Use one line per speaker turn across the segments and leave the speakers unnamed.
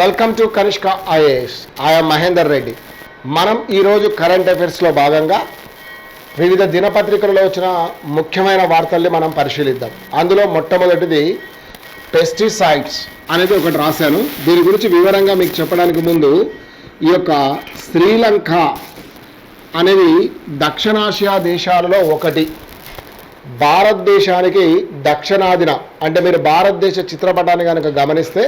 Welcome to Kanishka IAS. I'm Mahender Reddy. మనం ఈరోజు current అఫైర్స్లో భాగంగా వివిధ దినపత్రికలలో వచ్చిన ముఖ్యమైన వార్తల్ని మనం పరిశీలిద్దాం. అందులో మొట్టమొదటిది పెస్టిసైడ్స్ అనేది ఒకటి రాశాను. దీని గురించి వివరంగా మీకు చెప్పడానికి ముందు ఈ యొక్క శ్రీలంక అనేది దక్షిణాసియా దేశాలలో ఒకటి. భారతదేశానికి దక్షిణాదిన అంటే మీరు భారతదేశ చిత్రపటాన్ని కనుక గమనిస్తే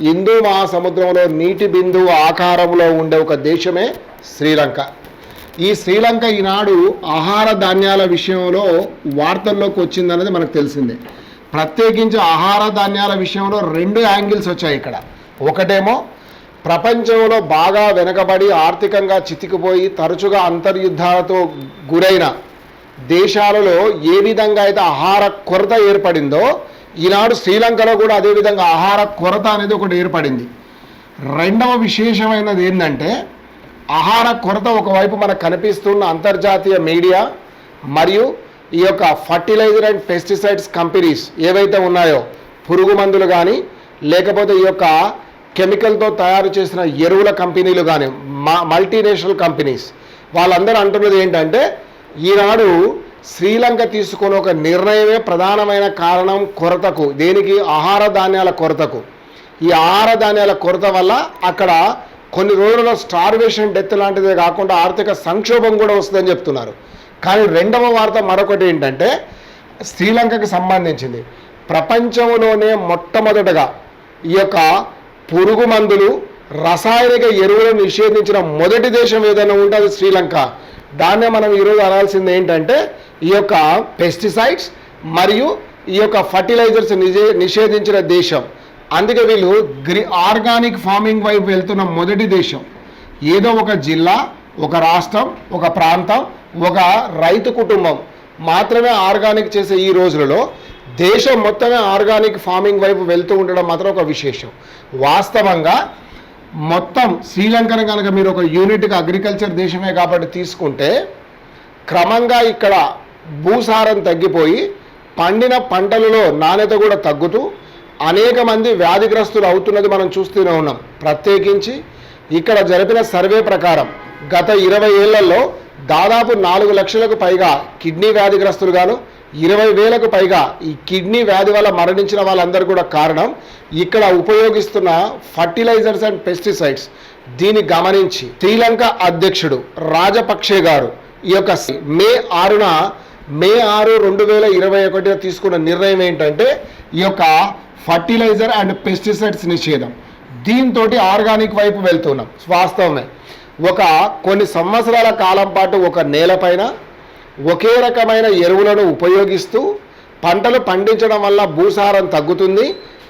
హిందూ మహాసముద్రంలో నీటి బిందువు ఆకారంలో ఉండే ఒక దేశమే శ్రీలంక. ఈ శ్రీలంక ఈనాడు ఆహార ధాన్యాల విషయంలో వార్తల్లోకి వచ్చిందనేది మనకు తెలిసిందే. ప్రత్యేకించి ఆహార ధాన్యాల విషయంలో రెండు యాంగిల్స్ వచ్చాయి ఇక్కడ. ఒకటేమో ప్రపంచంలో బాగా వెనకబడి ఆర్థికంగా చితికిపోయి తరచుగా అంతర్యుద్ధాలతో గురైన దేశాలలో ఏ విధంగా అయితే ఆహార కొరత ఏర్పడిందో ఈనాడు శ్రీలంకలో కూడా అదేవిధంగా ఆహార కొరత అనేది ఒకటి ఏర్పడింది. రెండవ విశేషమైనది ఏంటంటే ఆహార కొరత ఒకవైపు మనకు కనిపిస్తున్న అంతర్జాతీయ మీడియా మరియు ఈ యొక్క ఫర్టిలైజర్ అండ్ పెస్టిసైడ్స్ కంపెనీస్ ఏవైతే ఉన్నాయో, పురుగు మందులు కానీ లేకపోతే ఈ యొక్క కెమికల్తో తయారు చేసిన ఎరువుల కంపెనీలు కానీ మల్టీనేషనల్ కంపెనీస్ వాళ్ళందరూ అంటున్నది ఏంటంటే ఈనాడు శ్రీలంక తీసుకున్న ఒక నిర్ణయమే ప్రధానమైన కారణం కొరతకు. దేనికి? ఆహార ధాన్యాల కొరతకు. ఈ ఆహార ధాన్యాల కొరత వల్ల అక్కడ కొన్ని రోజులలో స్టార్వేషన్ డెత్ లాంటిదే కాకుండా ఆర్థిక సంక్షోభం కూడా వస్తుందని చెప్తున్నారు. కానీ రెండవ వార్త మరొకటి ఏంటంటే శ్రీలంకకు సంబంధించింది. ప్రపంచంలోనే మొట్టమొదటగా ఈ యొక్క పురుగు మందులు రసాయనిక ఎరువులను నిషేధించిన మొదటి దేశం ఏదైనా ఉంటే అది శ్రీలంక. దాన్నే మనం ఈరోజు అనాల్సింది ఏంటంటే ఈ యొక్క పెస్టిసైడ్స్ మరియు ఈ యొక్క ఫర్టిలైజర్స్ నిషేధించిన దేశం. అందుకే వీళ్ళు ఆర్గానిక్ ఫార్మింగ్ వైపు వెళ్తున్న మొదటి దేశం. ఏదో ఒక జిల్లా, ఒక రాష్ట్రం, ఒక ప్రాంతం, ఒక రైతు కుటుంబం మాత్రమే ఆర్గానిక్ చేసే ఈ రోజులలో దేశం మొత్తమే ఆర్గానిక్ ఫార్మింగ్ వైపు వెళ్తూ ఉండడం మాత్రం ఒక విశేషం. వాస్తవంగా మొత్తం శ్రీలంకను కనుక మీరు ఒక యూనిట్గా అగ్రికల్చర్ దేశమే కాబట్టి తీసుకుంటే క్రమంగా ఇక్కడ భూసారం తగ్గిపోయి పండిన పంటలలో నాణ్యత కూడా తగ్గుతూ అనేక మంది వ్యాధిగ్రస్తులు అవుతున్నది మనం చూస్తూనే ఉన్నాం. ప్రత్యేకించి ఇక్కడ జరిపిన సర్వే ప్రకారం గత 20 ఏళ్లలో దాదాపు 4 లక్షలకు పైగా కిడ్నీ వ్యాధిగ్రస్తులు గాను 20,000కు పైగా ఈ కిడ్నీ వ్యాధి వల్ల మరణించిన వాళ్ళందరూ కూడా కారణం ఇక్కడ ఉపయోగిస్తున్న ఫర్టిలైజర్స్ అండ్ పెస్టిసైడ్స్. దీన్ని గమనించి శ్రీలంక అధ్యక్షుడు రాజపక్షే గారు ఈ యొక్క మే 6, 2021 తీసుకున్న నిర్ణయం ఏంటంటే ఈ యొక్క ఫర్టిలైజర్ అండ్ పెస్టిసైడ్స్ నిషేధం. దీంతో ఆర్గానిక్ వైపు వెళ్తున్నాం. వాస్తవమే కొన్ని సంవత్సరాల కాలం పాటు ఒక నేలపైన ఒకే రకమైన ఎరువులను ఉపయోగిస్తూ పంటలు పండించడం వల్ల భూసారం తగ్గుతుంది.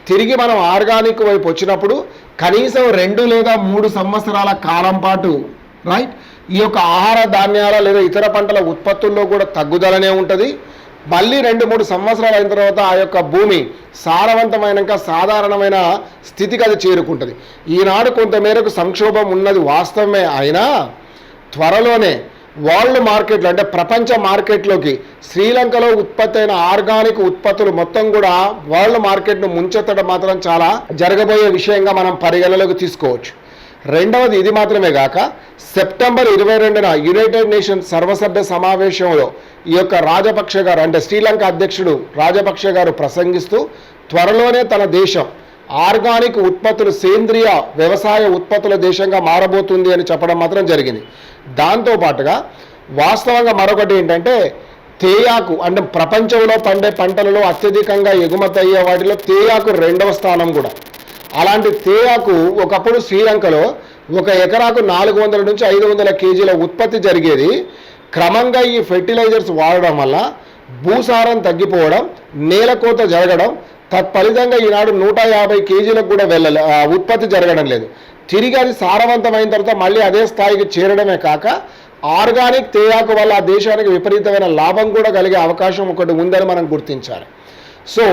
తిరిగి మనం ఆర్గానిక్ వైపు వచ్చినప్పుడు కనీసం 2 లేదా 3 సంవత్సరాల కాలం పాటు ఈ యొక్క ఆహార ధాన్యాల లేదా ఇతర పంటల ఉత్పత్తుల్లో కూడా తగ్గుదలనే ఉంటుంది. మళ్ళీ 2-3 సంవత్సరాలు అయిన తర్వాత ఆ యొక్క భూమి సారవంతమైనక సాధారణమైన స్థితికి అది చేరుకుంటుంది. ఈనాడు కొంతమేరకు సంక్షోభం ఉన్నది వాస్తవమే. అయినా త్వరలోనే వరల్డ్ మార్కెట్లో అంటే ప్రపంచ మార్కెట్లోకి శ్రీలంకలో ఉత్పత్తి అయిన ఆర్గానిక్ ఉత్పత్తులు మొత్తం కూడా వరల్డ్ మార్కెట్ను ముంచెత్తడం మాత్రం చాలా జరగబోయే విషయంగా మనం పరిగణలోకి తీసుకోవచ్చు. రెండవది ఇది మాత్రమే కాక సెప్టెంబర్ 22న యునైటెడ్ నేషన్స్ సర్వసభ్య సమావేశంలో ఈ యొక్క రాజపక్ష గారు అంటే శ్రీలంక అధ్యక్షుడు రాజపక్ష గారు ప్రసంగిస్తూ త్వరలోనే తన దేశం ఆర్గానిక్ ఉత్పత్తులు సేంద్రియ వ్యవసాయ ఉత్పత్తుల దేశంగా మారబోతుంది అని చెప్పడం మాత్రం జరిగింది. దాంతోపాటుగా వాస్తవంగా మరొకటి ఏంటంటే తేయాకు అంటే ప్రపంచంలో పండే పంటలలో అత్యధికంగా ఎగుమతి అయ్యే వాటిలో తేయాకు 2వ స్థానం కూడా. అలాంటి తేయాకు ఒకప్పుడు శ్రీలంకలో ఒక ఎకరాకు 400 నుంచి 500 కేజీల ఉత్పత్తి జరిగేది. క్రమంగా ఈ ఫెర్టిలైజర్స్ వాడడం వల్ల భూసారం తగ్గిపోవడం, నేలకోత జరగడం, తత్ఫలితంగా ఈనాడు 150 కేజీలకు కూడా ఉత్పత్తి జరగడం లేదు. తిరిగి అది సారవంతమైన తర్వాత మళ్ళీ అదే స్థాయికి చేరడమే కాక ఆర్గానిక్ తేయాకు వల్ల ఆ దేశానికి విపరీతమైన లాభం కూడా కలిగే అవకాశం ఒకటి ఉందని మనం గుర్తించాలి. సో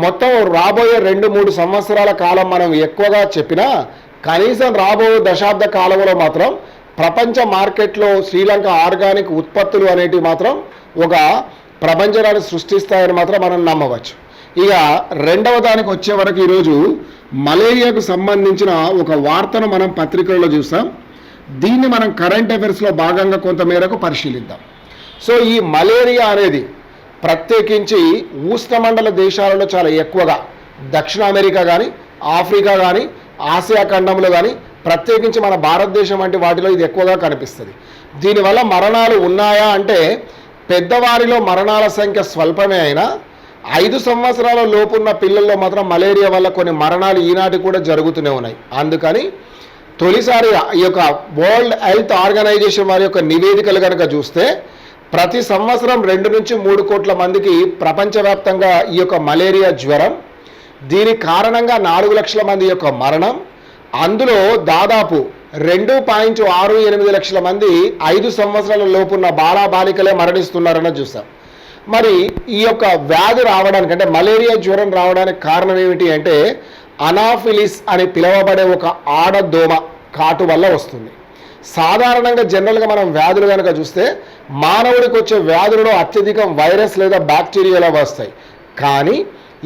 మొత్తం రాబోయే 2-3 సంవత్సరాల కాలం మనం ఎక్కువగా చెప్పినా కనీసం రాబోయే దశాబ్ద కాలంలో మాత్రం ప్రపంచ మార్కెట్లో శ్రీలంక ఆర్గానిక్ ఉత్పత్తులు అనేటివి మాత్రం ఒక ప్రపంచాన్ని సృష్టిస్తాయని మాత్రం మనం నమ్మవచ్చు. ఇక రెండవ దానికి వచ్చే వరకు ఈరోజు మలేరియాకు సంబంధించిన ఒక వార్తను మనం పత్రికల్లో చూసాం. దీన్ని మనం కరెంట్ అఫైర్స్లో భాగంగా కొంతమేరకు పరిశీలిద్దాం. సో ఈ మలేరియా అనేది ప్రత్యేకించి ఉష్ణమండల దేశాలలో చాలా ఎక్కువగా దక్షిణ అమెరికా కానీ, ఆఫ్రికా కానీ, ఆసియా ఖండంలో కానీ, ప్రత్యేకించి మన భారతదేశం వంటి వాటిలో ఇది ఎక్కువగా కనిపిస్తుంది. దీనివల్ల మరణాలు ఉన్నాయా అంటే పెద్దవారిలో మరణాల సంఖ్య స్వల్పమే అయినా 5 సంవత్సరాల లోపున్న పిల్లల్లో మాత్రం మలేరియా వల్ల కొన్ని మరణాలు ఈనాటి కూడా జరుగుతూనే ఉన్నాయి. అందుకని తొలిసారిగా ఈ యొక్క వరల్డ్ హెల్త్ ఆర్గనైజేషన్ వారి యొక్క నివేదికలు కనుక చూస్తే ప్రతి సంవత్సరం 2 నుంచి 3 కోట్ల మందికి ప్రపంచవ్యాప్తంగా ఈ యొక్క మలేరియా జ్వరం, దీని కారణంగా 4 లక్షల మంది యొక్క మరణం, అందులో దాదాపు 2.68 లక్షల మంది 5 సంవత్సరాల లోపున్న బాలికలే మరణిస్తున్నారని చూసాం. మరి ఈ యొక్క వ్యాధి రావడానికి అంటే మలేరియా జ్వరం రావడానికి కారణం ఏమిటి అంటే అనాఫిలిస్ అని పిలువబడే ఒక ఆడదోమ కాటు వల్ల వస్తుంది. సాధారణంగా జనరల్గా మనం వ్యాధులు కనుక చూస్తే మానవుడికి వచ్చే వ్యాధులలో అత్యధికం వైరస్ లేదా బ్యాక్టీరియాలో వస్తాయి. కానీ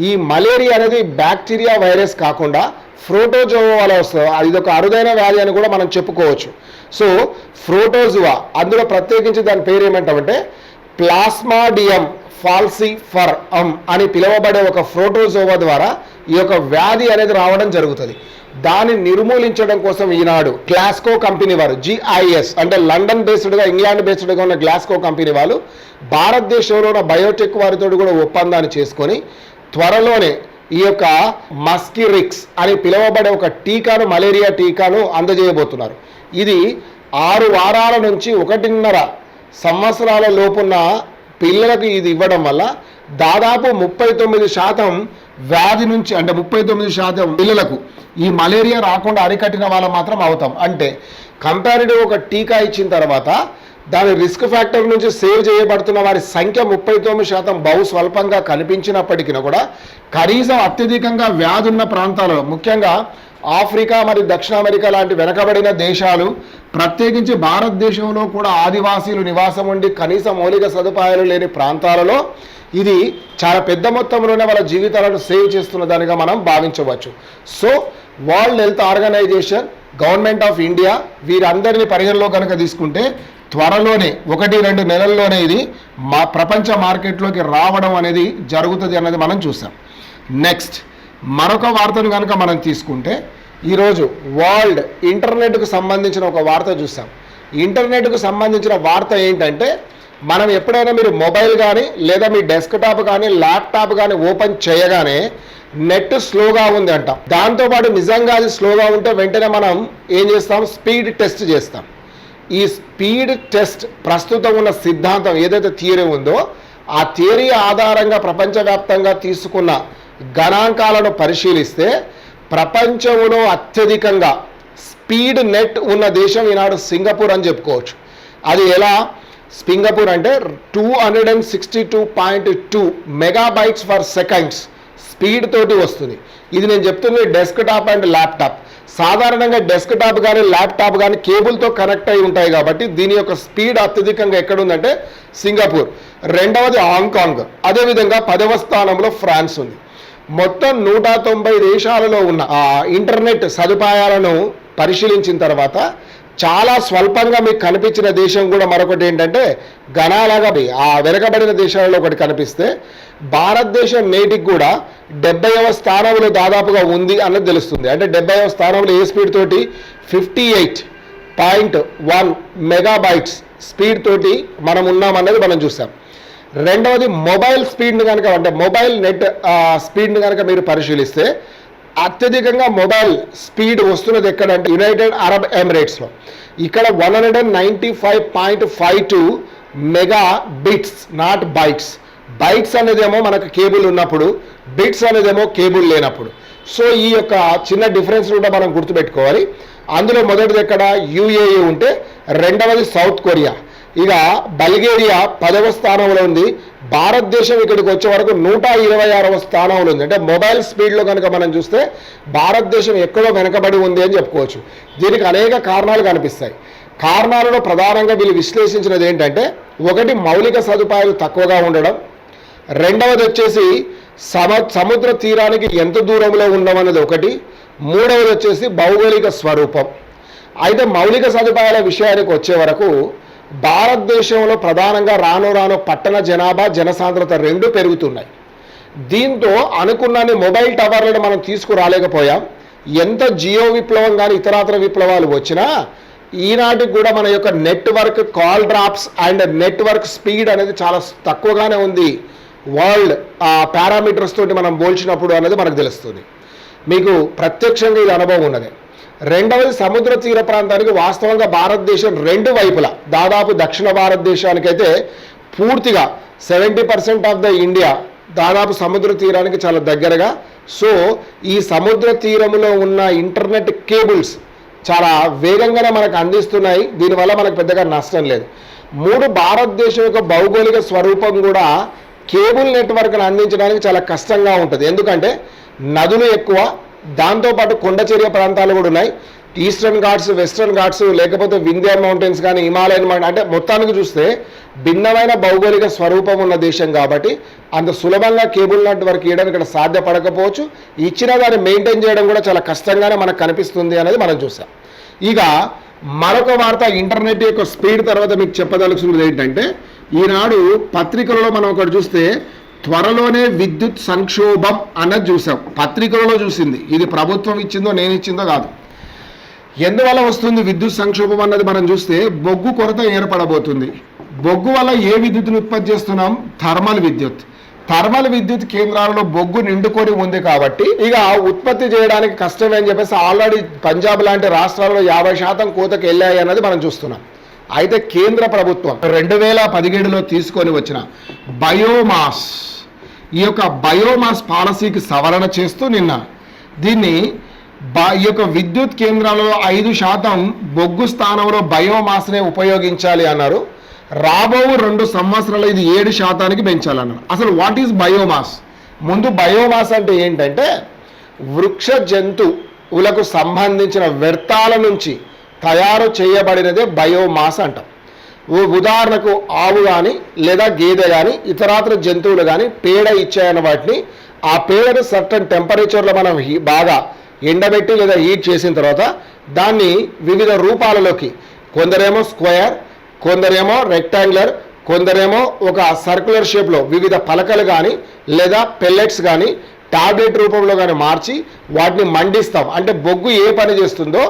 ఈ మలేరియా అనేది బ్యాక్టీరియా వైరస్ కాకుండా ప్రోటోజోవా వల్ల వస్తుంది. ఇది ఒక అరుదైన వ్యాధి అని కూడా మనం చెప్పుకోవచ్చు. సో ప్రోటోజోవా, అందులో ప్రత్యేకించి దాని పేరు ఏమంటామంటే ప్లాస్మాడియం ఫాల్సిఫరమ్ అని పిలువబడే ఒక ప్రోటోజోవా ద్వారా ఈ యొక్క వ్యాధి అనేది రావడం జరుగుతుంది. దాన్ని నిర్మూలించడం కోసం ఈనాడు గ్లాస్కో కంపెనీ వారు, GIS అంటే లండన్ బేస్డ్గా, ఇంగ్లాండ్ బేస్డ్గా ఉన్న గ్లాస్కో కంపెనీ వాళ్ళు భారతదేశంలో ఉన్న బయోటెక్ వారితో కూడా ఒప్పందాన్ని చేసుకొని త్వరలోనే ఈ యొక్క మస్కిరిక్స్ అని పిలువబడే ఒక టీకాను, మలేరియా టీకాను అందజేయబోతున్నారు. ఇది 6 వారాల నుంచి 1.5 సంవత్సరాల లోపున్న పిల్లలకు ఇది ఇవ్వడం వల్ల దాదాపు 39% వ్యాధి నుంచి అంటే 39% పిల్లలకు ఈ మలేరియా రాకుండా అరికట్టిన వాళ్ళ మాత్రం అవుతాం. అంటే కంపారిటివ్ ఒక టీకా ఇచ్చిన తర్వాత దాని రిస్క్ ఫ్యాక్టర్ నుంచి సేవ్ చేయబడుతున్న వారి సంఖ్య 39% బహు స్వల్పంగా కనిపించినప్పటికీ కూడా కనీసం అత్యధికంగా వ్యాధి ఉన్న ప్రాంతాలలో, ముఖ్యంగా ఆఫ్రికా మరియు దక్షిణ అమెరికా లాంటి వెనకబడిన దేశాలు, ప్రత్యేకించి భారతదేశంలో కూడా ఆదివాసీలు నివాసం ఉండి కనీస మౌలిక సదుపాయాలు లేని ప్రాంతాలలో ఇది చాలా పెద్ద మొత్తంలోనే వాళ్ళ జీవితాలను సేవ్ చేస్తున్న దానిగా మనం భావించవచ్చు. So world health organisation, government of India వీరందరినీ పరిగణలో కనుక తీసుకుంటే త్వరలోనే 1-2 నెలల్లోనే ఇది ప్రపంచ మార్కెట్లోకి రావడం అనేది జరుగుతుంది అన్నది మనం చూసాం. నెక్స్ట్ మరొక వార్తను కనుక మనం తీసుకుంటే ఈరోజు వరల్డ్ ఇంటర్నెట్కు సంబంధించిన ఒక వార్త చూసాం. ఇంటర్నెట్కు సంబంధించిన వార్త ఏంటంటే మనం ఎప్పుడైనా మీరు మొబైల్ కానీ లేదా మీ డెస్క్టాప్ కానీ ల్యాప్టాప్ కానీ ఓపెన్ చేయగానే నెట్ స్లోగా ఉంది అంటాం. దాంతోపాటు నిజంగా అది స్లోగా ఉంటే వెంటనే మనం ఏం చేస్తాం, స్పీడ్ టెస్ట్ చేస్తాం. ఈ స్పీడ్ టెస్ట్ ప్రస్తుతం ఉన్న సిద్ధాంతం ఏదైతే థియరీ ఉందో ఆ థియరీ ఆధారంగా ప్రపంచవ్యాప్తంగా తీసుకున్న గణాంకాలను పరిశీలిస్తే ప్రపంచంలో అత్యధికంగా స్పీడ్ నెట్ ఉన్న దేశం ఈనాడు సింగపూర్ అని చెప్పుకోవచ్చు. అది ఎలా? సింగపూర్ అంటే 262.2 మెగాబైట్స్ ఫర్ సెకండ్స్ స్పీడ్ తోటి వస్తుంది. ఇది నేను చెప్తుంది డెస్క్టాప్ అండ్ ల్యాప్టాప్. సాధారణంగా డెస్క్టాప్ కానీ ల్యాప్టాప్ కానీ కేబుల్తో కనెక్ట్ అయి ఉంటాయి కాబట్టి దీని యొక్క స్పీడ్ అత్యధికంగా ఎక్కడుందంటే సింగపూర్. రెండవది హాంకాంగ్, అదేవిధంగా 10వ స్థానంలో ఫ్రాన్స్ ఉంది. మొత్తం 190 దేశాలలో ఉన్న ఇంటర్నెట్ సదుపాయాలను పరిశీలించిన తర్వాత చాలా స్వల్పంగా మీకు కనిపించిన దేశం కూడా మరొకటి ఏంటంటే గణాలాగా ఆ వెనకబడిన దేశాలలో ఒకటి కనిపిస్తే భారతదేశం నేటికి కూడా 70వ స్థానంలో దాదాపుగా ఉంది అన్నది తెలుస్తుంది. అంటే 70వ స్థానంలో ఏ స్పీడ్ తోటి 58.1 మెగాబైట్స్ స్పీడ్ తోటి మనం ఉన్నామన్నది మనం చూసాం. రెండవది మొబైల్ స్పీడ్ని కనుక అంటే మొబైల్ నెట్ స్పీడ్ని కనుక మీరు పరిశీలిస్తే అత్యధికంగా మొబైల్ స్పీడ్ వస్తున్నది ఎక్కడంటే యునైటెడ్ అరబ్ ఎమిరేట్స్లో. ఇక్కడ 195.52 mega bits, not bytes. Bytes అనేదేమో మనకు కేబుల్ ఉన్నప్పుడు, బిట్స్ అనేదేమో కేబుల్ లేనప్పుడు. సో ఈ యొక్క చిన్న డిఫరెన్స్ కూడా మనం గుర్తుపెట్టుకోవాలి. అందులో మొదటిది ఎక్కడ UAE ఉంటే రెండవది సౌత్ కొరియా, ఇక బల్గేరియా 10వ స్థానంలో ఉంది. భారతదేశం ఇక్కడికి వచ్చే వరకు 126వ స్థానంలో ఉంది. అంటే మొబైల్ స్పీడ్లో కనుక మనం చూస్తే భారతదేశం ఎక్కడో వెనకబడి ఉంది అని చెప్పుకోవచ్చు. దీనికి అనేక కారణాలు కనిపిస్తాయి. కారణాలలో ప్రధానంగా వీళ్ళు విశ్లేషించినది ఏంటంటే ఒకటి మౌలిక సదుపాయాలు తక్కువగా ఉండడం, రెండవది వచ్చేసి సముద్ర తీరానికి ఎంత దూరంలో ఉండమన్నది ఒకటి, మూడవది వచ్చేసి భౌగోళిక స్వరూపం. అయితే మౌలిక సదుపాయాల విషయానికి వచ్చే వరకు భారతదేశంలో ప్రధానంగా రాను రాను పట్టణ జనాభా జనసాంద్రత రెండు పెరుగుతున్నాయి. దీంతో అనుకున్నన్ని మొబైల్ టవర్లను మనం తీసుకురాలేకపోయాం. ఎంత జియో విప్లవం కానీ ఇతరాతర విప్లవాలు వచ్చినా ఈనాటికి కూడా మన యొక్క network call drops and network speed అనేది చాలా తక్కువగానే ఉంది వరల్డ్ పారామీటర్స్ తోటి మనం పోల్చినప్పుడు అనేది మనకు తెలుస్తుంది. మీకు ప్రత్యక్షంగా ఇది అనుభవం ఉన్నది. రెండవది సముద్ర తీర ప్రాంతానికి వాస్తవంగా భారతదేశం రెండు వైపులా దాదాపు దక్షిణ భారతదేశానికైతే పూర్తిగా 70% ఆఫ్ ద ఇండియా దాదాపు సముద్ర తీరానికి చాలా దగ్గరగా. సో ఈ సముద్ర తీరంలో ఉన్న ఇంటర్నెట్ కేబుల్స్ చాలా వేగంగానే మనకు అందిస్తున్నాయి. దీనివల్ల మనకు పెద్దగా నష్టం లేదు. మూడు, భారతదేశం యొక్క భౌగోళిక స్వరూపం కూడా కేబుల్ నెట్వర్క్ను అందించడానికి చాలా కష్టంగా ఉంటుంది. ఎందుకంటే నదులు ఎక్కువ, దాంతోపాటు కొండచర్య ప్రాంతాలు కూడా ఉన్నాయి. ఈస్టర్న్ ఘాట్స్, వెస్టర్న్ ఘాట్స్, లేకపోతే వింధ్యా మౌంటైన్స్ కానీ హిమాలయన్ మౌంటైన్, అంటే మొత్తానికి చూస్తే భిన్నమైన భౌగోళిక స్వరూపం ఉన్న దేశం కాబట్టి అంత సులభంగా కేబుల్ నెట్వర్క్ ఇవ్వడం ఇక్కడ సాధ్యపడకపోవచ్చు. ఇచ్చిన దాన్ని మెయింటైన్ చేయడం కూడా చాలా కష్టంగానే మనకు కనిపిస్తుంది అనేది మనం చూసాం. ఇక మరొక వార్త, ఇంటర్నెట్ యొక్క స్పీడ్ తర్వాత మీకు చెప్పదలుచుకున్నది ఏంటంటే, ఈనాడు పత్రికలలో మనం ఒకటి చూస్తే త్వరలోనే విద్యుత్ సంక్షోభం అన్నది చూసాం. పత్రికలలో చూసింది, ఇది ప్రభుత్వం ఇచ్చిందో నేను ఇచ్చిందో కాదు. ఎందువల్ల వస్తుంది విద్యుత్ సంక్షోభం అన్నది మనం చూస్తే బొగ్గు కొరత ఏర్పడబోతుంది. బొగ్గు వల్ల ఏ విద్యుత్తును ఉత్పత్తి చేస్తున్నాం? థర్మల్ విద్యుత్. థర్మల్ విద్యుత్ కేంద్రాలలో బొగ్గు నిండుకొని ఉంది కాబట్టి ఇక ఉత్పత్తి చేయడానికి కష్టమే అని చెప్పేసి ఆల్రెడీ పంజాబ్ లాంటి రాష్ట్రాల్లో 50% కోతకు వెళ్ళాయి అన్నది మనం చూస్తున్నాం. అయితే కేంద్ర ప్రభుత్వం 2017లో తీసుకొని వచ్చిన బయోమాస్, ఈ యొక్క బయోమాస్ పాలసీకి సవరణ చేస్తూ నిన్న దీన్ని ఈ యొక్క విద్యుత్ కేంద్రాలలో 5% బొగ్గు స్థానంలో బయోమాస్నే ఉపయోగించాలి అన్నారు. రాబో 2 సంవత్సరాలు ఇది 7%కి పెంచాలన్నారు. అసలు వాట్ ఈజ్ బయోమాస్? ముందు బయోమాస్ అంటే ఏంటంటే వృక్ష జంతువులకు సంబంధించిన వ్యర్థాల నుంచి తయారు చేయబడినదే బయోమాస్ అంటాం. ఉదాహరణకు ఆవు కానీ లేదా గేదె కానీ ఇతరాతర జంతువులు కానీ పేడ ఇచ్చాయన్న వాటిని, ఆ పేడను సర్టన్ టెంపరేచర్లో మనం బాగా ఎండబెట్టి లేదా హీట్ చేసిన తర్వాత దాన్ని వివిధ రూపాలలోకి, కొందరేమో స్క్వేర్, కొందరేమో రెక్టాంగులర్, కొందరేమో ఒక సర్క్యులర్ షేప్లో వివిధ పలకలు కానీ లేదా పెల్లెట్స్ కానీ టాబ్లెట్ రూపంలో కానీ మార్చి వాటిని మండిస్తాం. అంటే బొగ్గు ఏ పని చేస్తుందో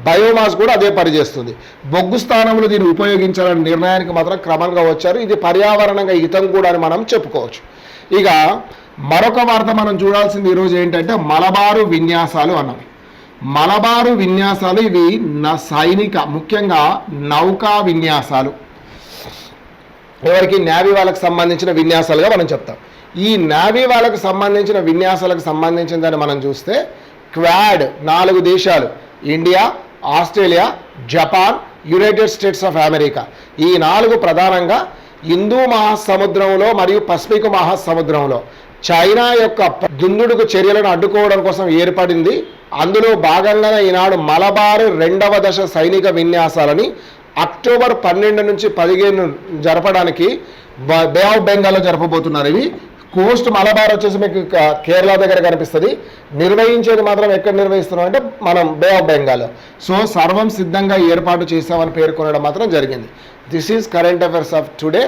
బయోమాస్ కూడా అదే పని చేస్తుంది. బొగ్గు స్థానంలో దీన్ని ఉపయోగించాలనే నిర్ణయానికి మాత్రం క్రమంగా వచ్చారు. ఇది పర్యావరణంగా హితం కూడా అని మనం చెప్పుకోవచ్చు. ఇక మరొక వార్త మనం చూడాల్సింది ఈరోజు ఏంటంటే మలబారు విన్యాసాలు అన్నవి. మలబారు విన్యాసాలు ఇవి సైనిక, ముఖ్యంగా నౌకా విన్యాసాలు, ఎవరికి నేవీ వాళ్ళకి సంబంధించిన విన్యాసాలుగా మనం చెప్తాం. ఈ నేవీ వాళ్ళకు సంబంధించిన విన్యాసాలకు సంబంధించిన దాన్ని మనం చూస్తే క్వాడ్ 4 దేశాలు, India, Australia, Japan, United states of America, ఈ 4 ప్రధానంగా హిందూ మహాసముద్రంలో మరియు పసిఫిక్ మహాసముద్రంలో చైనా యొక్క దుందుడుకు చర్యలను అడ్డుకోవడం కోసం ఏర్పడింది. అందులో భాగంగానే ఈనాడు మలబారు 2వ దశ సైనిక విన్యాసాలని అక్టోబర్ 12 నుంచి 15 జరపడానికి బే ఆఫ్ బెంగాల్లో జరపబోతున్నారు. ఇవి కోస్ట్ మలబార్ వచ్చేసి మీకు కేరళ దగ్గర కనిపిస్తుంది. నిర్వహించేది మాత్రం ఎక్కడ నిర్వహిస్తున్నాం అంటే మనం బే ఆఫ్ బెంగాల్. సో సర్వం సిద్ధంగా ఏర్పాటు చేశామని పేర్కొనడం మాత్రం జరిగింది. This is current affairs of today.